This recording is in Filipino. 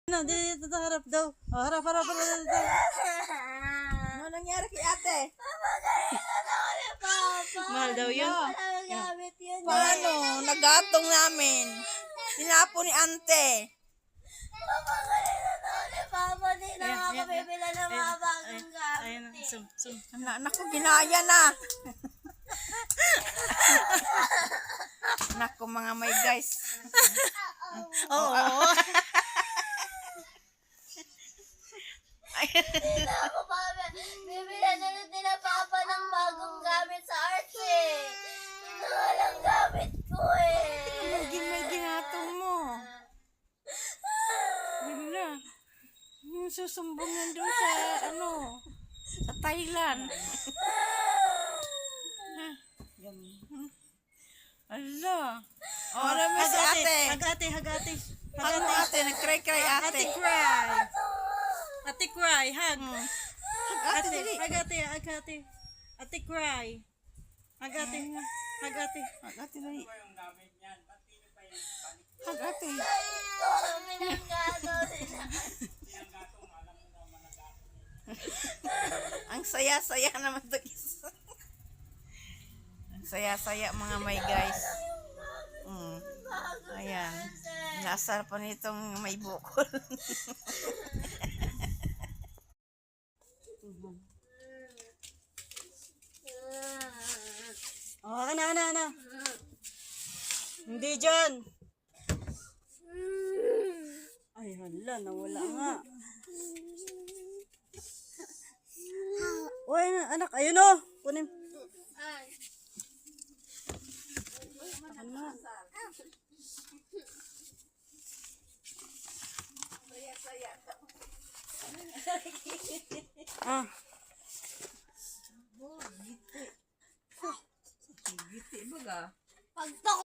Dito harap daw. Oh, harap. Ano nangyari kay ate? Mahal daw yun. Paano? Nagatong namin. Sinapo ni ante. Papa, di na nga ako bibila ng mga bagong gamit. Ayan, zoom. Naku, ginaya na. Naku, mga may guys. Oo. Di na ako bibila na rin nila Papa ng bagong gamit sa arts eh. Ito nga lang gamit ko eh. May ginatong mo. Wala. Yung susumbong yan doon sa, sa Thailand. Ala. Oh, alam mo si ate. Hagati. Ano ate? Nag-cry ate. Ate cry, hug. Ate, dali. Hagati. Ate cry. Hagati. Ate, dali. Ate. Ang saya-saya naman to guys. Ang saya-saya mga may guys. Ayan. Nasar pa nitong may bukol. Oh, ana. Hindi dyan. Ay, hala, nawala nga. Uy, anak, ayun o. Kunin. Takan mo. Ah. Giti baga. Pagtok